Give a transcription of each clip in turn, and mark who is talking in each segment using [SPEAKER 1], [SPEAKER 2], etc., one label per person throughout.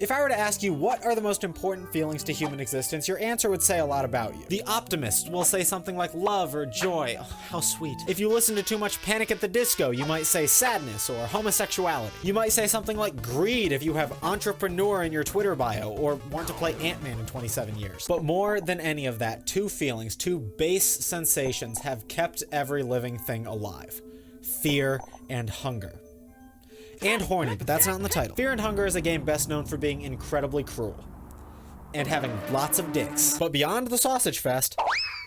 [SPEAKER 1] If I were to ask you what are the most important feelings to human existence, your answer would say a lot about you. The optimist will say something like love or joy. Oh, how sweet. If you listen to too much Panic at the Disco, you might say sadness or homosexuality. You might say something like greed if you have entrepreneur in your Twitter bio or want to play Ant-Man in 27 years. But more than any of that, two feelings, two base sensations have kept every living thing alive: fear and hunger. And horny, but that's not in the title. Fear and Hunger is a game best known for being incredibly cruel and having lots of dicks. But beyond the sausage fest,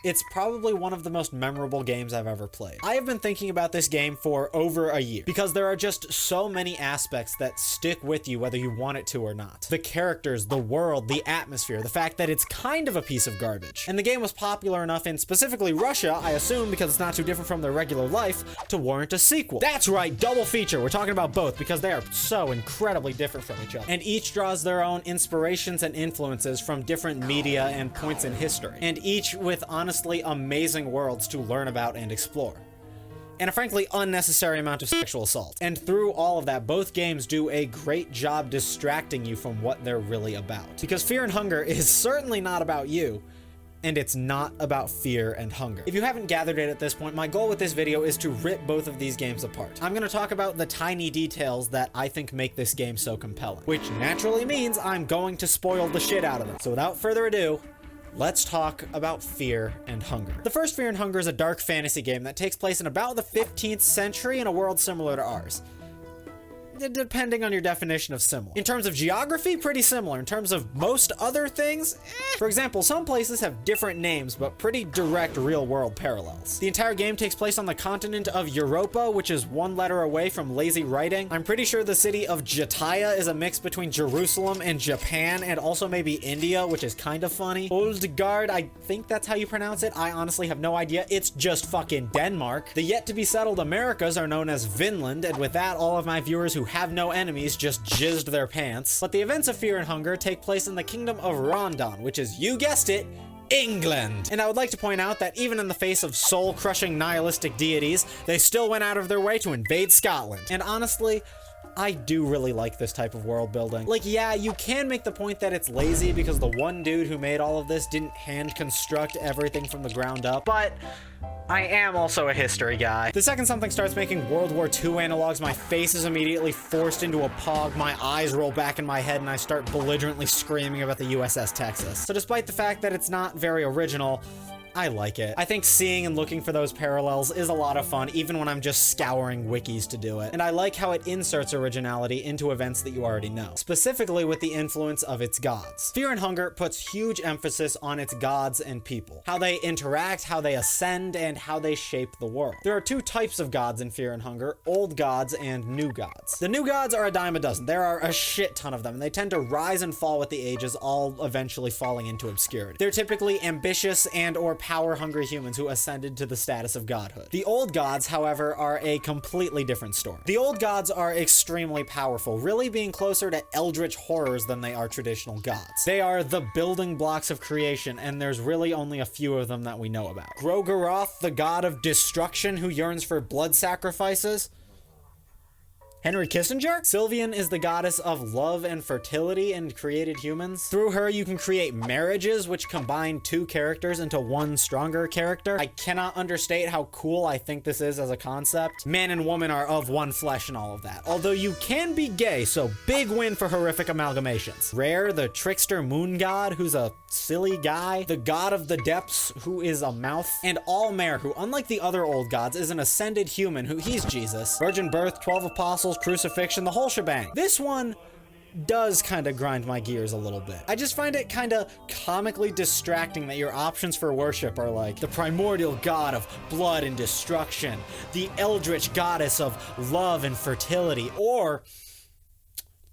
[SPEAKER 1] it's probably one of the most memorable games I've ever played. I have been thinking about this game for over a year because there are just so many aspects that stick with you whether you want it to or not. The characters, the world, the atmosphere, the fact that it's kind of a piece of garbage. And the game was popular enough in specifically Russia, I assume because it's not too different from their regular life, to warrant a sequel. That's right, double feature. We're talking about both because they are so incredibly different from each other. And each draws their own inspirations and influences from different media and points in history. And each with honestly amazing worlds to learn about and explore. And a frankly unnecessary amount of sexual assault. And through all of that, both games do a great job distracting you from what they're really about. Because Fear and Hunger is certainly not about you, and it's not about fear and hunger. If you haven't gathered it at this point, my goal with this video is to rip both of these games apart. I'm gonna talk about the tiny details that I think make this game so compelling, which naturally means I'm going to spoil the shit out of them. So without further ado, let's talk about Fear and Hunger. The first Fear and Hunger is a dark fantasy game that takes place in about the 15th century in a world similar to ours. Depending on your definition of similar. In terms of geography, pretty similar. In terms of most other things, For example, some places have different names, but pretty direct real-world parallels. The entire game takes place on the continent of Europa, which is one letter away from lazy writing. I'm pretty sure the city of Jataya is a mix between Jerusalem and Japan, and also maybe India, which is kind of funny. Oldgard, I think that's how you pronounce it. I honestly have no idea. It's just fucking Denmark. The yet-to-be-settled Americas are known as Vinland, and with that, all of my viewers who have no enemies just jizzed their pants. But the events of Fear and Hunger take place in the kingdom of Rondon, which is, you guessed it, England. And I would like to point out that even in the face of soul-crushing nihilistic deities, they still went out of their way to invade Scotland. And honestly, I do really like this type of world building. Like, yeah, you can make the point that it's lazy because the one dude who made all of this didn't hand construct everything from the ground up, but I am also a history guy. The second something starts making World War II analogs, my face is immediately forced into a pog, my eyes roll back in my head, and I start belligerently screaming about the USS Texas. So despite the fact that it's not very original, I like it. I think seeing and looking for those parallels is a lot of fun, even when I'm just scouring wikis to do it. And I like how it inserts originality into events that you already know, specifically with the influence of its gods. Fear and Hunger puts huge emphasis on its gods and people, how they interact, how they ascend, and how they shape the world. There are two types of gods in Fear and Hunger, old gods and new gods. The new gods are a dime a dozen. There are a shit ton of them, and they tend to rise and fall with the ages, all eventually falling into obscurity. They're typically ambitious and or power-hungry humans who ascended to the status of godhood. The old gods, however, are a completely different story. The old gods are extremely powerful, really being closer to eldritch horrors than they are traditional gods. They are the building blocks of creation, and there's really only a few of them that we know about. Grogaroth, the god of destruction who yearns for blood sacrifices. Henry Kissinger? Sylvian is the goddess of love and fertility and created humans. Through her, you can create marriages, which combine two characters into one stronger character. I cannot understate how cool I think this is as a concept. Man and woman are of one flesh and all of that. Although you can be gay, so big win for horrific amalgamations. Rare, the trickster moon god, who's a silly guy. The god of the depths, who is a mouth. And Allmare, who, unlike the other old gods, is an ascended human, who he's Jesus. Virgin birth, 12 apostles, crucifixion, the whole shebang. This one does kind of grind my gears a little bit. I just find it kind of comically distracting that your options for worship are like the primordial god of blood and destruction, the eldritch goddess of love and fertility, or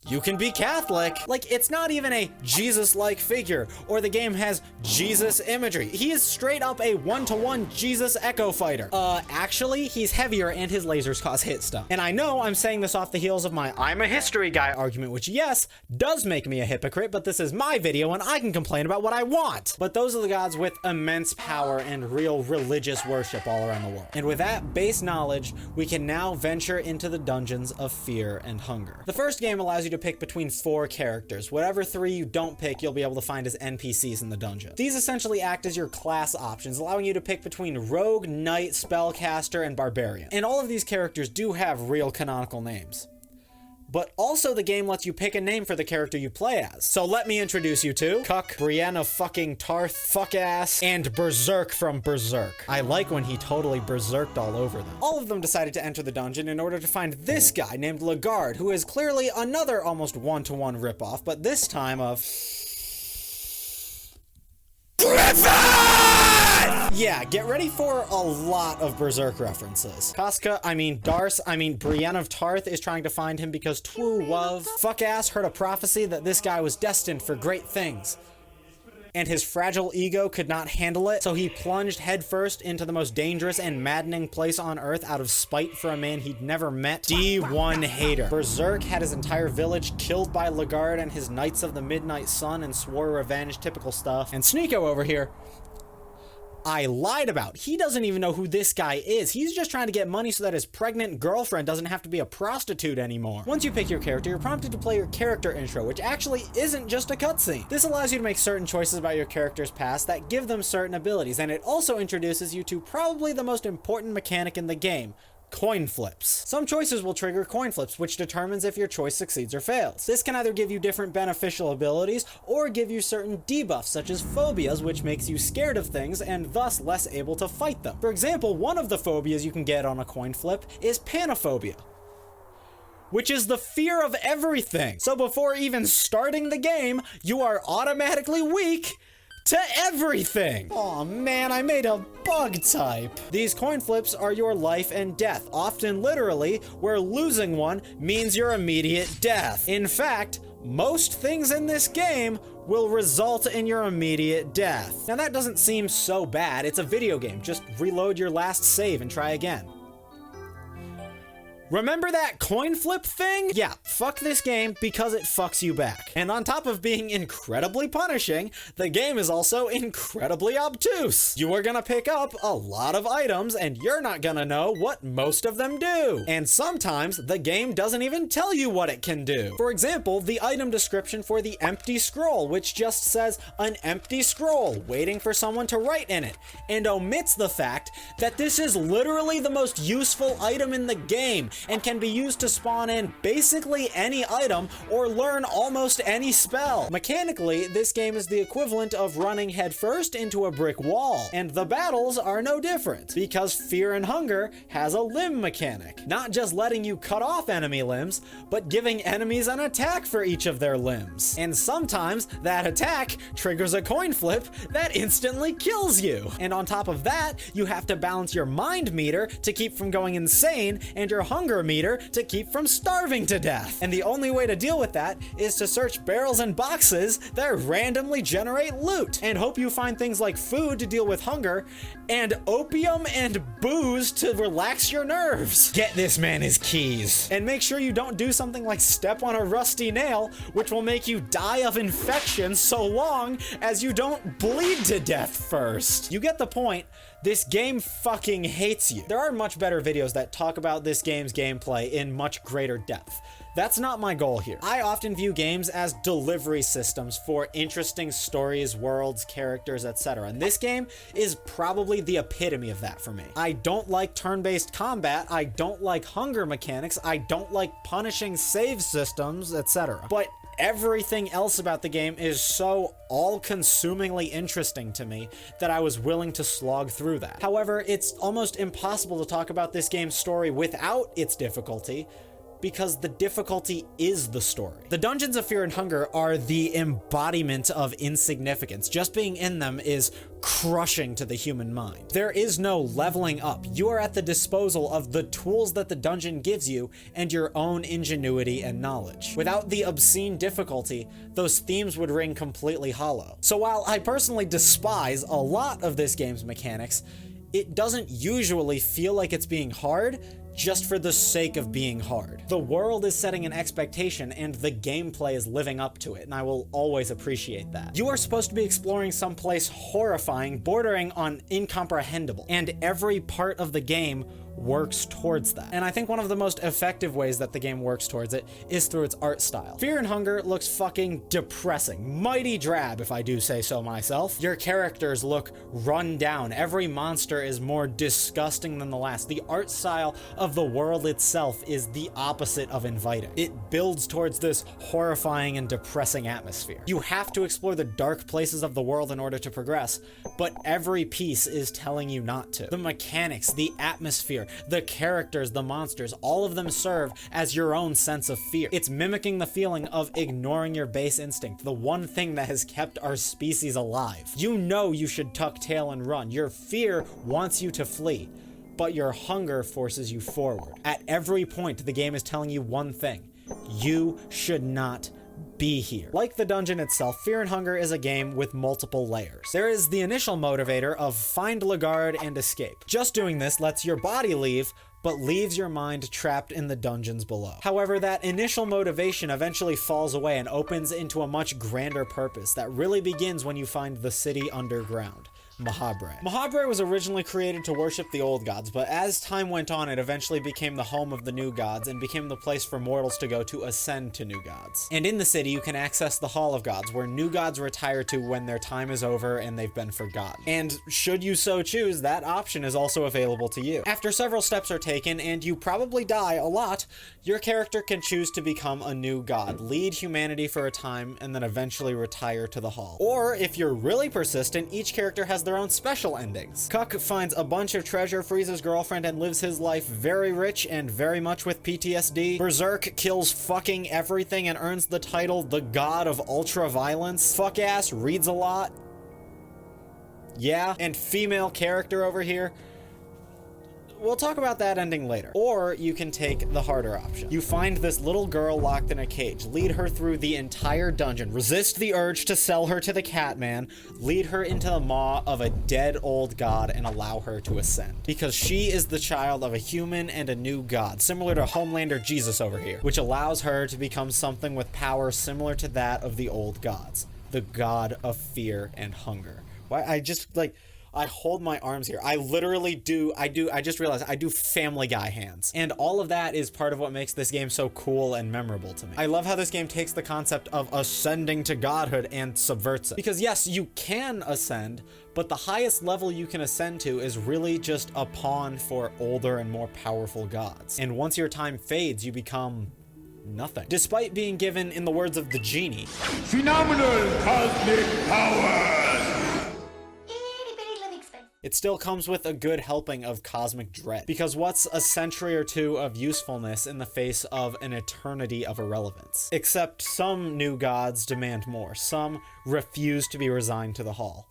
[SPEAKER 1] you can be Catholic. Like, it's not even a Jesus-like figure, or the game has Jesus imagery. He is straight up a one-to-one Jesus Echo Fighter. Actually, he's heavier and his lasers cause hit stun. And I know I'm saying this off the heels of my I'm a history guy argument, which yes, does make me a hypocrite, but this is my video and I can complain about what I want. But those are the gods with immense power and real religious worship all around the world. And with that base knowledge, we can now venture into the dungeons of Fear and Hunger. The first game allows you you to pick between 4 characters. Whatever 3 you don't pick, you'll be able to find as NPCs in the dungeon. These essentially act as your class options, allowing you to pick between rogue, knight, spellcaster, and barbarian. And all of these characters do have real canonical names. But also the game lets you pick a name for the character you play as. So let me introduce you to Cuck, Brienne of fucking Tarth, Fuckass, and Berserk from Berserk. I like when he totally berserked all over them. All of them decided to enter the dungeon in order to find this guy named Lagarde, who is clearly another almost one-to-one ripoff, but this time of... Yeah, get ready for a lot of Berserk references. Casca, Brienne of Tarth is trying to find him because Twu Wuv, Fuckass, heard a prophecy that this guy was destined for great things. And his fragile ego could not handle it, so he plunged headfirst into the most dangerous and maddening place on Earth out of spite for a man he'd never met. D1 Hater. Berserk had his entire village killed by Lagarde and his Knights of the Midnight Sun and swore revenge, typical stuff. And Sneeko over here, I lied about. He doesn't even know who this guy is. He's just trying to get money so that his pregnant girlfriend doesn't have to be a prostitute anymore. Once you pick your character, you're prompted to play your character intro, which actually isn't just a cutscene. This allows you to make certain choices about your character's past that give them certain abilities, and it also introduces you to probably the most important mechanic in the game: coin flips. Some choices will trigger coin flips, which determines if your choice succeeds or fails. This can either give you different beneficial abilities or give you certain debuffs, such as phobias, which makes you scared of things and thus less able to fight them. For example, one of the phobias you can get on a coin flip is panophobia, which is the fear of everything. So before even starting the game, you are automatically weak to everything. Aw man, I made a bug type. These coin flips are your life and death, often literally, where losing one means your immediate death. In fact, most things in this game will result in your immediate death. Now that doesn't seem so bad. It's a video game. Just reload your last save and try again. Remember that coin flip thing? Yeah, fuck this game because it fucks you back. And on top of being incredibly punishing, the game is also incredibly obtuse. You are gonna pick up a lot of items and you're not gonna know what most of them do. And sometimes the game doesn't even tell you what it can do. For example, the item description for the empty scroll, which just says an empty scroll waiting for someone to write in it, and omits the fact that this is literally the most useful item in the game and can be used to spawn in basically any item or learn almost any spell. Mechanically, this game is the equivalent of running headfirst into a brick wall, and the battles are no different, because Fear and Hunger has a limb mechanic, not just letting you cut off enemy limbs, but giving enemies an attack for each of their limbs. And sometimes that attack triggers a coin flip that instantly kills you. And on top of that, you have to balance your mind meter to keep from going insane and your hunger meter to keep from starving to death. And the only way to deal with that is to search barrels and boxes that randomly generate loot and hope you find things like food to deal with hunger and opium and booze to relax your nerves. Get this man his keys. And make sure you don't do something like step on a rusty nail, which will make you die of infection so long as you don't bleed to death first. You get the point. This game fucking hates you. There are much better videos that talk about this game's gameplay in much greater depth. That's not my goal here. I often view games as delivery systems for interesting stories, worlds, characters, etc. And this game is probably the epitome of that for me. I don't like turn-based combat, I don't like hunger mechanics, I don't like punishing save systems, etc. But everything else about the game is so all-consumingly interesting to me that I was willing to slog through that. However, it's almost impossible to talk about this game's story without its difficulty, because the difficulty is the story. The dungeons of Fear and Hunger are the embodiment of insignificance. Just being in them is crushing to the human mind. There is no leveling up. You are at the disposal of the tools that the dungeon gives you and your own ingenuity and knowledge. Without the obscene difficulty, those themes would ring completely hollow. So while I personally despise a lot of this game's mechanics, it doesn't usually feel like it's being hard just for the sake of being hard. The world is setting an expectation and the gameplay is living up to it, and I will always appreciate that. You are supposed to be exploring someplace horrifying, bordering on incomprehensible, and every part of the game works towards that. And I think one of the most effective ways that the game works towards it is through its art style. Fear and Hunger looks fucking depressing. Mighty drab, if I do say so myself. Your characters look run down. Every monster is more disgusting than the last. The art style of the world itself is the opposite of inviting. It builds towards this horrifying and depressing atmosphere. You have to explore the dark places of the world in order to progress, but every piece is telling you not to. The mechanics, the atmosphere, the characters, the monsters, all of them serve as your own sense of fear. It's mimicking the feeling of ignoring your base instinct, the one thing that has kept our species alive. You know you should tuck tail and run. Your fear wants you to flee, but your hunger forces you forward. At every point, the game is telling you one thing: you should not be here. Like the dungeon itself, Fear and Hunger is a game with multiple layers. There is the initial motivator of find Lagarde and escape. Just doing this lets your body leave, but leaves your mind trapped in the dungeons below. However, that initial motivation eventually falls away and opens into a much grander purpose that really begins when you find the city underground. Mahabre. Mahabre was originally created to worship the old gods, but as time went on, it eventually became the home of the new gods and became the place for mortals to go to ascend to new gods. And in the city, you can access the Hall of Gods, where new gods retire to when their time is over and they've been forgotten. And should you so choose, that option is also available to you. After several steps are taken, and you probably die a lot, your character can choose to become a new god, lead humanity for a time, and then eventually retire to the hall. Or, if you're really persistent, each character has their own special endings. Cuck finds a bunch of treasure, frees his girlfriend, and lives his life very rich and very much with PTSD. Berserk kills fucking everything and earns the title the God of Ultra Violence. Fuck-ass reads a lot. Yeah, and female character over here. We'll talk about that ending later. Or you can take the harder option. You find this little girl locked in a cage, lead her through the entire dungeon, resist the urge to sell her to the Catman, lead her into the maw of a dead old god, and allow her to ascend. Because she is the child of a human and a new god, similar to Homelander Jesus over here, which allows her to become something with power similar to that of the old gods, the god of fear and hunger. Why I hold my arms here. I just realized I do Family Guy hands. And all of that is part of what makes this game so cool and memorable to me. I love how this game takes the concept of ascending to godhood and subverts it. Because yes, you can ascend, but the highest level you can ascend to is really just a pawn for older and more powerful gods. And once your time fades, you become nothing. Despite being given, in the words of the genie, phenomenal cosmic powers, it still comes with a good helping of cosmic dread. Because what's a century or two of usefulness in the face of an eternity of irrelevance? Except some new gods demand more. Some refuse to be resigned to the hall.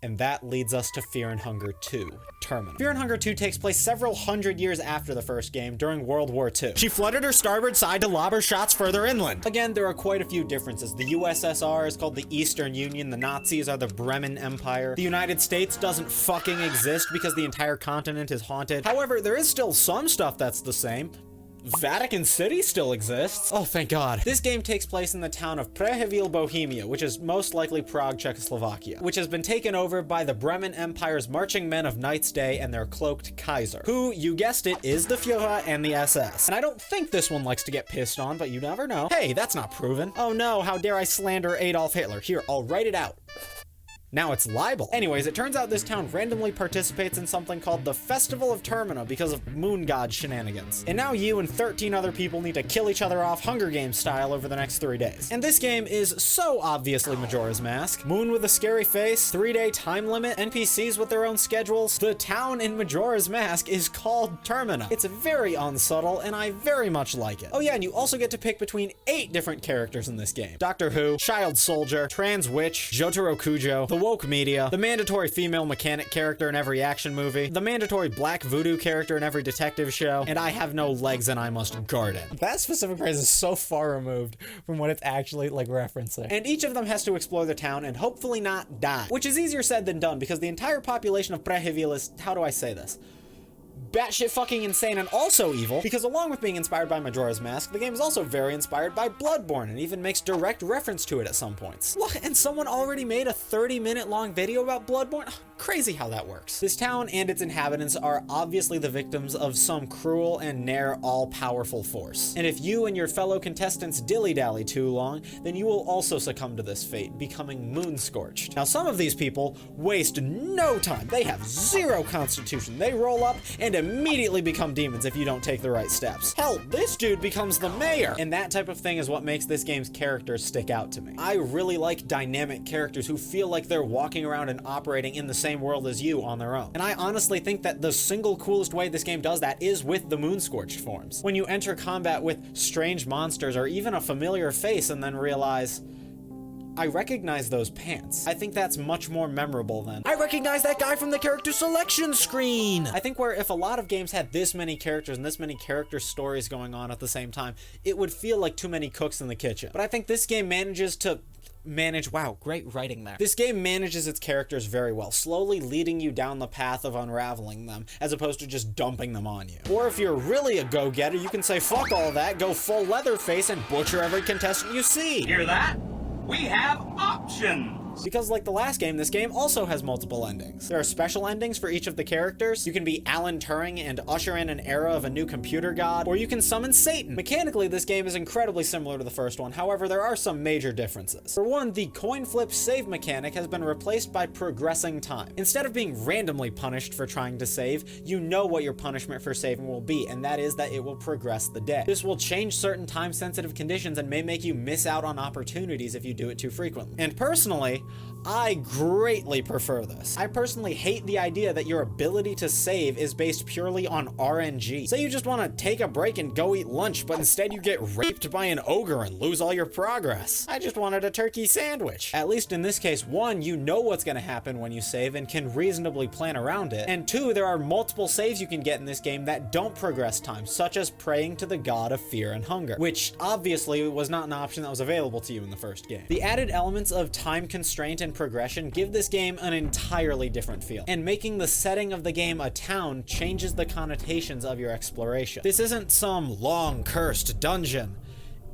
[SPEAKER 1] And that leads us to Fear and Hunger 2, Termina. Fear and Hunger 2 takes place several hundred years after the first game, during World War II. She fluttered her starboard side to lob her shots further inland. Again, there are quite a few differences. The USSR is called the Eastern Union, the Nazis are the Bremen Empire. The United States doesn't fucking exist because the entire continent is haunted. However, there is still some stuff that's the same. Vatican City still exists. Oh, thank God. This game takes place in the town of Prehevil, Bohemia, which is most likely Prague, Czechoslovakia, which has been taken over by the Bremen Empire's marching men of Knight's Day and their cloaked Kaiser, who, you guessed it, is the Führer and the SS. And I don't think this one likes to get pissed on, but you never know. Hey, that's not proven. Oh no, how dare I slander Adolf Hitler. Here, I'll write it out. Now it's libel. Anyways, it turns out this town randomly participates in something called the Festival of Termina because of moon god shenanigans. And now you and 13 other people need to kill each other off Hunger Games style over the next 3 days. And this game is so obviously Majora's Mask. Moon with a scary face, 3-day time limit, NPCs with their own schedules. The town in Majora's Mask is called Termina. It's very unsubtle, and I very much like it. Oh yeah, and you also get to pick between 8 different characters in this game. Doctor Who, Child Soldier, Trans Witch, Jotaro Kujo, the woke media, the mandatory female mechanic character in every action movie, the mandatory black voodoo character in every detective show, and I have no legs and I must guard it. That specific phrase is so far removed from what it's actually like referencing. And each of them has to explore the town and hopefully not die, which is easier said than done because the entire population of Prehevil is, how do I say this? Batshit fucking insane and also evil, because along with being inspired by Majora's Mask, the game is also very inspired by Bloodborne and even makes direct reference to it at some points. What? And someone already made a 30-minute long video about Bloodborne? Crazy how that works. This town and its inhabitants are obviously the victims of some cruel and ne'er all-powerful force. And if you and your fellow contestants dilly-dally too long, then you will also succumb to this fate, becoming moon-scorched. Now, some of these people waste no time. They have zero constitution. They roll up and immediately become demons if you don't take the right steps. Hell, this dude becomes the mayor! And that type of thing is what makes this game's characters stick out to me. I really like dynamic characters who feel like they're walking around and operating in the same world as you on their own. And I honestly think that the single coolest way this game does that is with the moon-scorched forms. When you enter combat with strange monsters or even a familiar face and then realize, I recognize those pants. I think that's much more memorable than, I recognize that guy from the character selection screen! I think where if a lot of games had this many characters and this many character stories going on at the same time, it would feel like too many cooks in the kitchen. But I think this game manages to wow, great writing there. This game manages its characters very well, slowly leading you down the path of unraveling them, as opposed to just dumping them on you. Or if you're really a go-getter, you can say fuck all that, go full Leatherface and butcher every contestant you see.
[SPEAKER 2] Hear that? We have options!
[SPEAKER 1] Because like the last game, this game also has multiple endings. There are special endings for each of the characters. You can be Alan Turing and usher in an era of a new computer god, or you can summon Satan. Mechanically, this game is incredibly similar to the first one, however, there are some major differences. For one, the coin flip save mechanic has been replaced by progressing time. Instead of being randomly punished for trying to save, you know what your punishment for saving will be, and that is that it will progress the day. This will change certain time-sensitive conditions and may make you miss out on opportunities if you do it too frequently. And personally, I greatly prefer this. I personally hate the idea that your ability to save is based purely on RNG. Say you just want to take a break and go eat lunch, but instead you get raped by an ogre and lose all your progress. I just wanted a turkey sandwich. At least in this case, one, you know what's going to happen when you save and can reasonably plan around it, and two, there are multiple saves you can get in this game that don't progress time, such as praying to the god of fear and hunger, which obviously was not an option that was available to you in the first game. The added elements of time constraint and progression give this game an entirely different feel, and making the setting of the game a town changes the connotations of your exploration. This isn't some long cursed dungeon.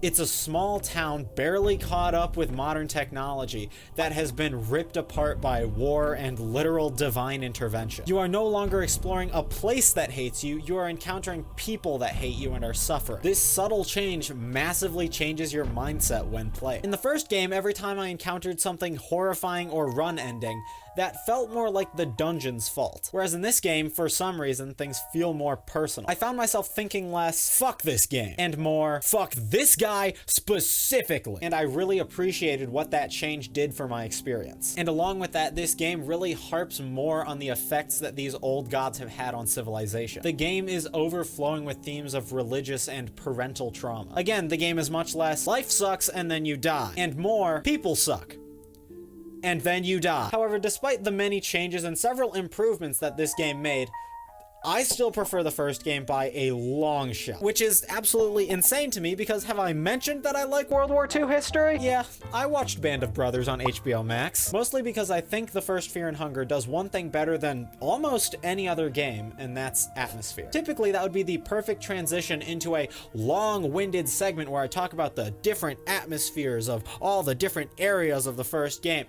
[SPEAKER 1] It's a small town barely caught up with modern technology that has been ripped apart by war and literal divine intervention. You are no longer exploring a place that hates you, you are encountering people that hate you and are suffering. This subtle change massively changes your mindset when playing. In the first game, every time I encountered something horrifying or run ending, that felt more like the dungeon's fault. Whereas in this game, for some reason, things feel more personal. I found myself thinking less, fuck this game, and more, fuck this guy specifically. And I really appreciated what that change did for my experience. And along with that, this game really harps more on the effects that these old gods have had on civilization. The game is overflowing with themes of religious and parental trauma. Again, the game is much less, life sucks and then you die, and more, people suck and then you die. However, despite the many changes and several improvements that this game made, I still prefer the first game by a long shot, which is absolutely insane to me because have I mentioned that I like World War II history? Yeah, I watched Band of Brothers on HBO Max, mostly because I think the first Fear and Hunger does one thing better than almost any other game, and that's atmosphere. Typically, that would be the perfect transition into a long-winded segment where I talk about the different atmospheres of all the different areas of the first game,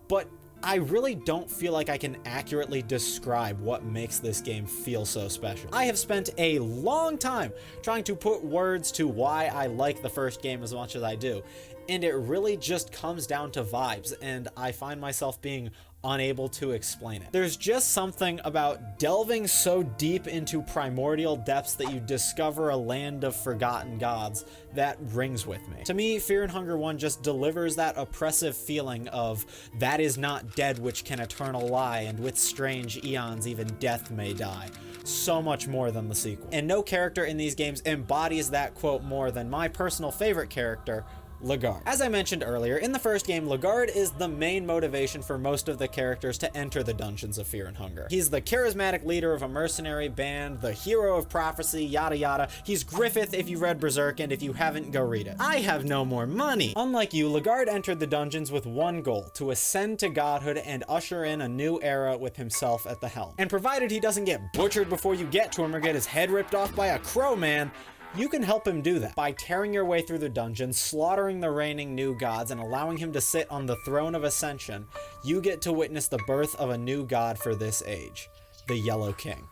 [SPEAKER 1] but I really don't feel like I can accurately describe what makes this game feel so special. I have spent a long time trying to put words to why I like the first game as much as I do, and it really just comes down to vibes, and I find myself being unable to explain it. There's just something about delving so deep into primordial depths that you discover a land of forgotten gods that rings with me. To me, Fear and Hunger 1 just delivers that oppressive feeling of that is not dead which can eternal lie, and with strange eons even death may die. So much more than the sequel. And no character in these games embodies that quote more than my personal favorite character, Lagarde. As I mentioned earlier, in the first game, Lagarde is the main motivation for most of the characters to enter the dungeons of Fear and Hunger. He's the charismatic leader of a mercenary band, the hero of prophecy, yada yada. He's Griffith if you read Berserk, and if you haven't, go read it. I have no more money! Unlike you, Lagarde entered the dungeons with one goal, to ascend to godhood and usher in a new era with himself at the helm. And provided he doesn't get butchered before you get to him or get his head ripped off by a crow man, You can help him do that by tearing your way through the dungeon, slaughtering the reigning new gods, and allowing him to sit on the throne of ascension. You get to witness the birth of a new god for this age, the Yellow King.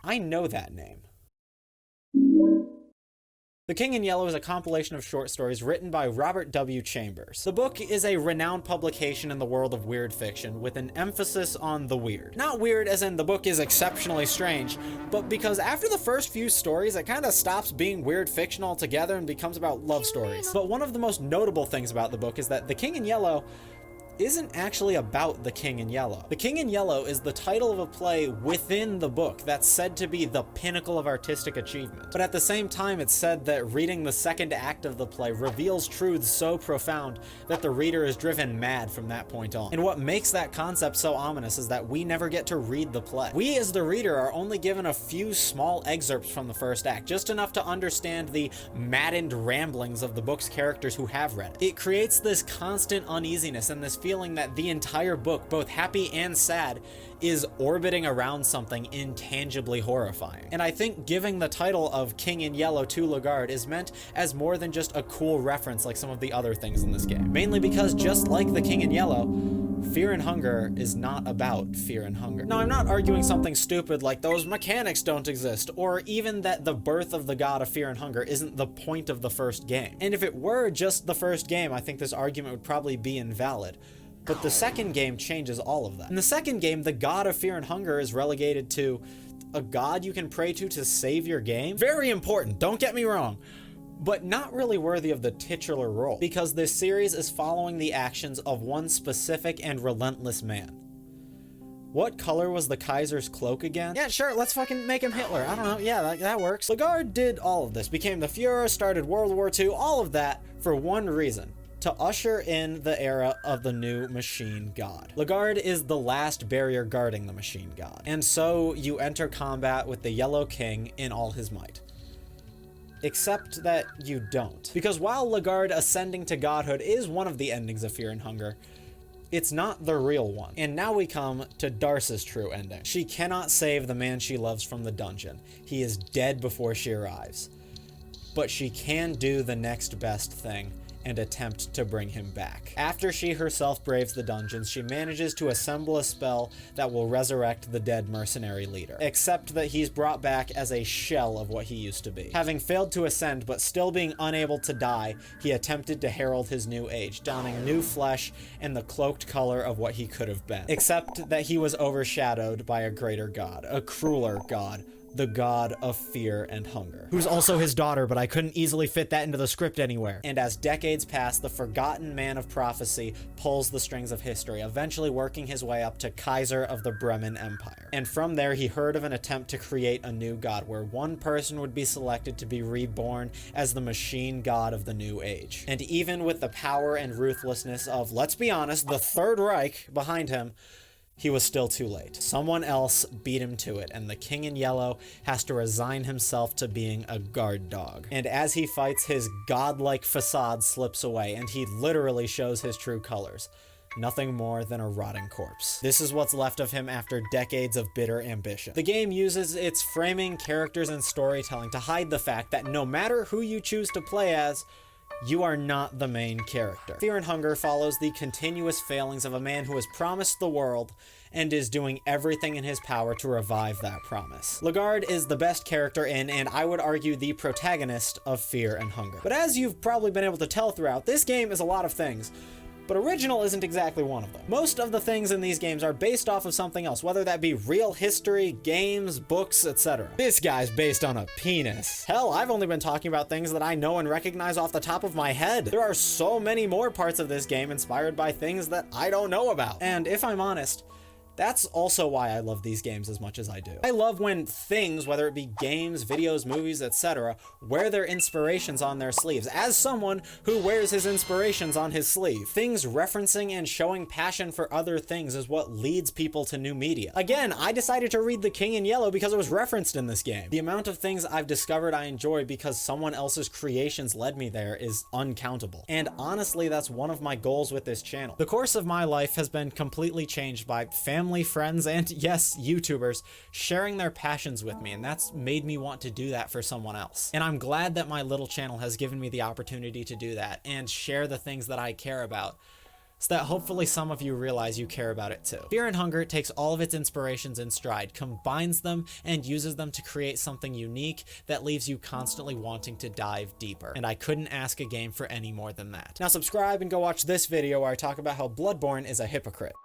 [SPEAKER 1] I know that name. The King in Yellow is a compilation of short stories written by Robert W. Chambers. The book is a renowned publication in the world of weird fiction, with an emphasis on the weird. Not weird as in the book is exceptionally strange, but because after the first few stories, it kind of stops being weird fiction altogether and becomes about love stories. But one of the most notable things about the book is that The King in Yellow isn't actually about the King in Yellow. The King in Yellow is the title of a play within the book that's said to be the pinnacle of artistic achievement. But at the same time, it's said that reading the second act of the play reveals truths so profound that the reader is driven mad from that point on. And what makes that concept so ominous is that we never get to read the play. We as the reader are only given a few small excerpts from the first act, just enough to understand the maddened ramblings of the book's characters who have read it. It creates this constant uneasiness and this feeling that the entire book, both happy and sad, is orbiting around something intangibly horrifying. And I think giving the title of King in Yellow to Lagarde is meant as more than just a cool reference like some of the other things in this game. Mainly because just like the King in Yellow, Fear and Hunger is not about fear and hunger. Now, I'm not arguing something stupid like those mechanics don't exist, or even that the birth of the god of fear and hunger isn't the point of the first game. And if it were just the first game, I think this argument would probably be invalid. But the second game changes all of that. In the second game, the god of fear and hunger is relegated to a god you can pray to save your game. Very important, don't get me wrong, but not really worthy of the titular role, because this series is following the actions of one specific and relentless man. What color was the Kaiser's cloak again? Yeah, sure, let's fucking make him Hitler. I don't know, yeah, that works. Lagarde did all of this, became the Fuhrer, started World War II, all of that for one reason: to usher in the era of the new machine god. Lagarde is the last barrier guarding the machine god. And so you enter combat with the Yellow King in all his might. Except that you don't. Because while Lagarde ascending to godhood is one of the endings of Fear and Hunger, it's not the real one. And now we come to Darce's true ending. She cannot save the man she loves from the dungeon. He is dead before she arrives. But she can do the next best thing and attempt to bring him back. After she herself braves the dungeons, she manages to assemble a spell that will resurrect the dead mercenary leader, except that he's brought back as a shell of what he used to be. Having failed to ascend, but still being unable to die, he attempted to herald his new age, donning new flesh and the cloaked color of what he could have been. Except that he was overshadowed by a greater god, a crueler god, the god of fear and hunger, who's also his daughter, but I couldn't easily fit that into the script anywhere. And as decades pass, the forgotten man of prophecy pulls the strings of history, eventually working his way up to Kaiser of the Bremen Empire. And from there, he heard of an attempt to create a new god, where one person would be selected to be reborn as the machine god of the new age. And even with the power and ruthlessness of, let's be honest, the Third Reich behind him, he was still too late. Someone else beat him to it, and the King in Yellow has to resign himself to being a guard dog. And as he fights, his godlike facade slips away, and he literally shows his true colors. Nothing more than a rotting corpse. This is what's left of him after decades of bitter ambition. The game uses its framing, characters, and storytelling to hide the fact that no matter who you choose to play as, you are not the main character. Fear and Hunger follows the continuous failings of a man who has promised the world and is doing everything in his power to revive that promise. Lagarde is the best character in, and I would argue the protagonist of Fear and Hunger. But as you've probably been able to tell throughout, this game is a lot of things, but original isn't exactly one of them. Most of the things in these games are based off of something else, whether that be real history, games, books, etc. This guy's based on a penis. Hell, I've only been talking about things that I know and recognize off the top of my head. There are so many more parts of this game inspired by things that I don't know about. And if I'm honest, that's also why I love these games as much as I do. I love when things, whether it be games, videos, movies, etc., wear their inspirations on their sleeves. As someone who wears his inspirations on his sleeve, things referencing and showing passion for other things is what leads people to new media. Again, I decided to read The King in Yellow because it was referenced in this game. The amount of things I've discovered I enjoy because someone else's creations led me there is uncountable. And honestly, that's one of my goals with this channel. The course of my life has been completely changed by family family, friends, and yes, YouTubers sharing their passions with me, and that's made me want to do that for someone else. And I'm glad that my little channel has given me the opportunity to do that and share the things that I care about, so that hopefully some of you realize you care about it too. Fear and Hunger takes all of its inspirations in stride, combines them, and uses them to create something unique that leaves you constantly wanting to dive deeper. And I couldn't ask a game for any more than that. Now subscribe and go watch this video where I talk about how Bloodborne is a hypocrite.